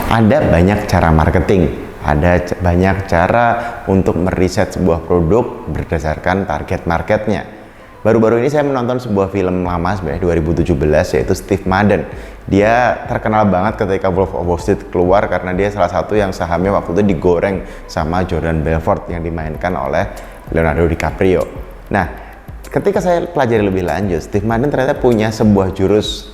Ada banyak cara marketing, ada banyak cara untuk meriset sebuah produk berdasarkan target marketnya. Baru-baru ini saya menonton sebuah film lama sebenarnya 2017, yaitu Steve Madden. Dia terkenal banget ketika Wolf of Wall Street keluar karena dia salah satu yang sahamnya waktu itu digoreng sama Jordan Belfort yang dimainkan oleh Leonardo DiCaprio. Nah, ketika saya pelajari lebih lanjut, Steve Madden ternyata punya sebuah jurus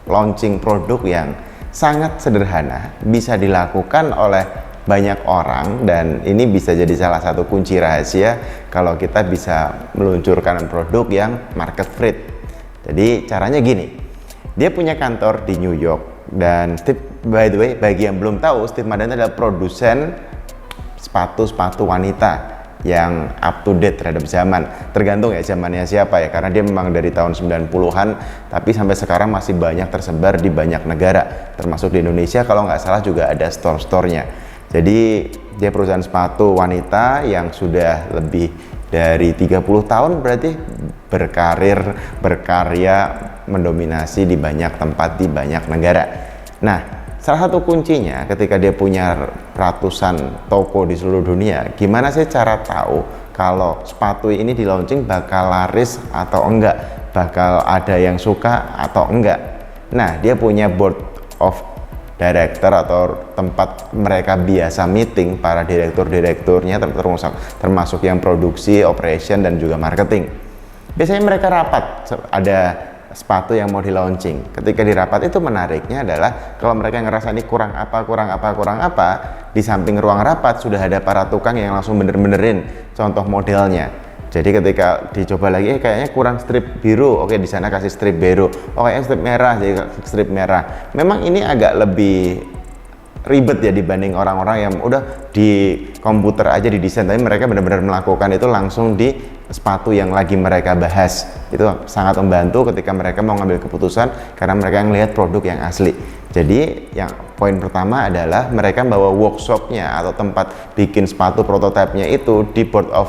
launching produk yang sangat sederhana, bisa dilakukan oleh banyak orang, dan ini bisa jadi salah satu kunci rahasia kalau kita bisa meluncurkan produk yang market fit. Jadi caranya gini, dia punya kantor di New York, dan by the way, bagi yang belum tahu, Steve Madden adalah produsen sepatu-sepatu wanita yang up to date terhadap zaman. Tergantung ya zamannya siapa ya, karena dia memang dari tahun 90-an, tapi sampai sekarang masih banyak tersebar di banyak negara, termasuk di Indonesia kalau nggak salah juga ada store-store-nya. Jadi dia perusahaan sepatu wanita yang sudah lebih dari 30 tahun berarti berkarya mendominasi di banyak tempat di banyak negara. Nah, salah satu kuncinya ketika dia punya ratusan toko di seluruh dunia, gimana sih cara tahu kalau sepatu ini di launching bakal laris atau enggak, bakal ada yang suka atau enggak. Nah, dia punya board of director atau tempat mereka biasa meeting para direktur-direkturnya, termasuk yang produksi, operation, dan juga marketing. Biasanya mereka rapat, ada sepatu yang mau di launching. Ketika di rapat itu menariknya adalah kalau mereka ngerasa ini kurang apa, di samping ruang rapat sudah ada para tukang yang langsung bener-benerin contoh modelnya. Jadi ketika dicoba lagi, kayaknya kurang strip biru, oke di sana kasih strip biru, oke strip merah, jadi strip merah. Memang ini agak lebih ribet ya dibanding orang-orang yang udah di komputer aja didesain, tapi mereka benar-benar melakukan itu langsung di sepatu yang lagi mereka bahas. Itu sangat membantu ketika mereka mau ngambil keputusan karena mereka ngelihat produk yang asli. Jadi yang poin pertama adalah mereka bawa workshopnya atau tempat bikin sepatu prototipenya itu di board of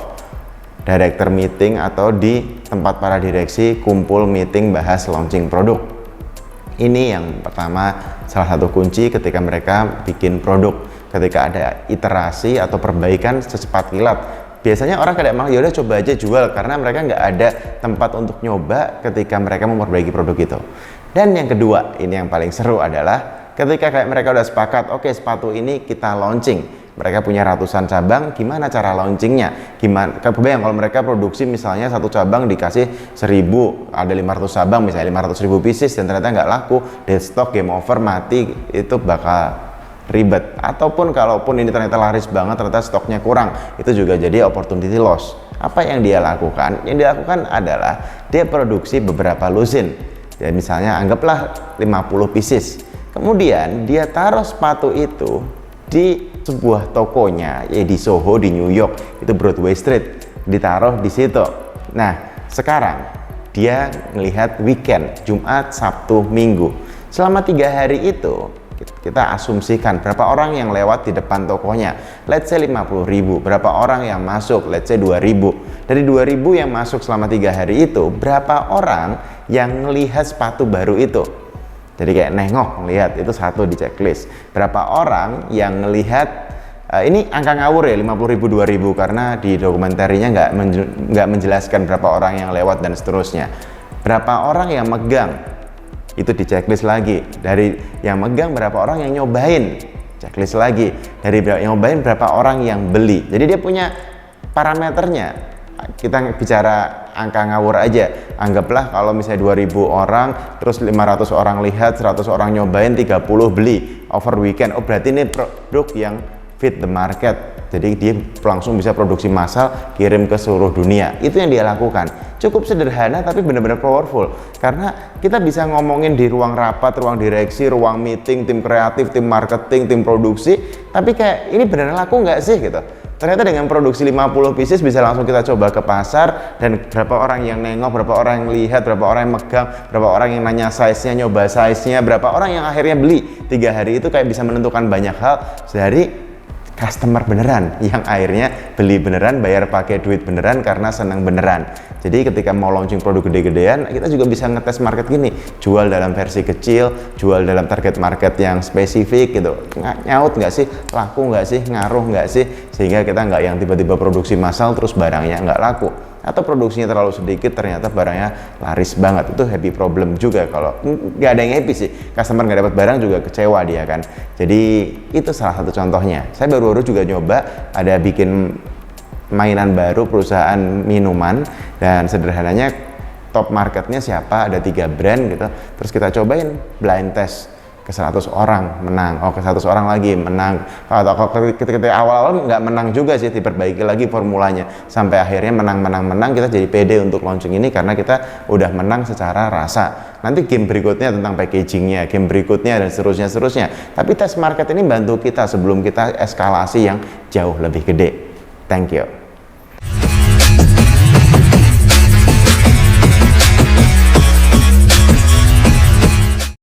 director meeting atau di tempat para direksi kumpul meeting bahas launching produk. Ini yang pertama, salah satu kunci ketika mereka bikin produk. Ketika ada iterasi atau perbaikan secepat kilat, biasanya orang kadang malah yaudah coba aja jual, karena mereka nggak ada tempat untuk nyoba ketika mereka memperbaiki produk itu. Dan yang kedua, ini yang paling seru adalah ketika kayak mereka udah sepakat, oke sepatu ini kita launching, mereka punya ratusan cabang, gimana cara launchingnya? Gimana? Kebayang kalau mereka produksi misalnya satu cabang dikasih 1000, ada 500 cabang misalnya 500.000 pieces, dan ternyata nggak laku, dead stock, game over, mati, itu bakal ribet. Ataupun kalaupun ini ternyata laris banget, ternyata stoknya kurang, itu juga jadi opportunity loss. Apa yang dia lakukan? Yang dia lakukan adalah dia produksi beberapa lusin. Ya misalnya anggaplah 50 pieces. Kemudian dia taruh sepatu itu di sebuah tokonya, ya di Soho di New York, itu Broadway Street, ditaruh di situ. Nah, sekarang dia melihat weekend, Jumat, Sabtu, Minggu. Selama 3 hari itu, kita asumsikan berapa orang yang lewat di depan tokonya. Let's say 50.000. Berapa orang yang masuk? Let's say 2.000. Dari 2.000 yang masuk selama 3 hari itu, berapa orang yang melihat sepatu baru itu? Jadi kayak nengok, ngelihat, itu satu di checklist. Berapa orang yang ngelihat, ini angka ngawur ya, 50.000, 2.000, karena di dokumentarinya nggak menjelaskan berapa orang yang lewat dan seterusnya. Berapa orang yang megang, itu di checklist lagi. Dari yang megang berapa orang yang nyobain, checklist lagi. Dari yang nyobain berapa orang yang beli. Jadi dia punya parameternya. Kita bicara angka ngawur aja, anggaplah kalau misalnya 2.000 orang, terus 500 orang lihat, 100 orang nyobain, 30 beli over weekend. Oh berarti ini produk yang fit the market, jadi dia langsung bisa produksi massal, kirim ke seluruh dunia. Itu yang dia lakukan. Cukup sederhana tapi benar-benar powerful, karena kita bisa ngomongin di ruang rapat, ruang direksi, ruang meeting, tim kreatif, tim marketing, tim produksi, tapi kayak ini beneran laku nggak sih gitu. Ternyata dengan produksi 50 pieces bisa langsung kita coba ke pasar, dan berapa orang yang nengok, berapa orang yang lihat, berapa orang yang megang, berapa orang yang nanya size-nya, nyoba size-nya, berapa orang yang akhirnya beli. 3 hari itu kayak bisa menentukan banyak hal dari customer beneran yang akhirnya beli beneran, bayar pakai duit beneran karena senang beneran. Jadi ketika mau launching produk gede-gedean, kita juga bisa ngetes market gini, jual dalam versi kecil, jual dalam target market yang spesifik gitu, nyaut nggak sih, laku nggak sih, ngaruh nggak sih, sehingga kita nggak yang tiba-tiba produksi massal terus barangnya nggak laku, atau produksinya terlalu sedikit ternyata barangnya laris banget. Itu happy problem juga, kalau nggak ada yang happy sih, customer nggak dapat barang juga kecewa dia kan. Jadi itu salah satu contohnya. Saya baru-baru juga nyoba ada bikin mainan baru, perusahaan minuman, dan sederhananya top marketnya siapa, ada 3 brand gitu, terus kita cobain blind test ke 100 orang menang, ke 100 orang lagi menang, atau ketika awal-awal nggak menang juga sih, diperbaiki lagi formulanya sampai akhirnya menang, kita jadi pede untuk launching ini karena kita udah menang secara rasa. Nanti game berikutnya tentang packagingnya, game berikutnya dan seterusnya, tapi tes market ini bantu kita sebelum kita eskalasi yang jauh lebih gede. Thank you.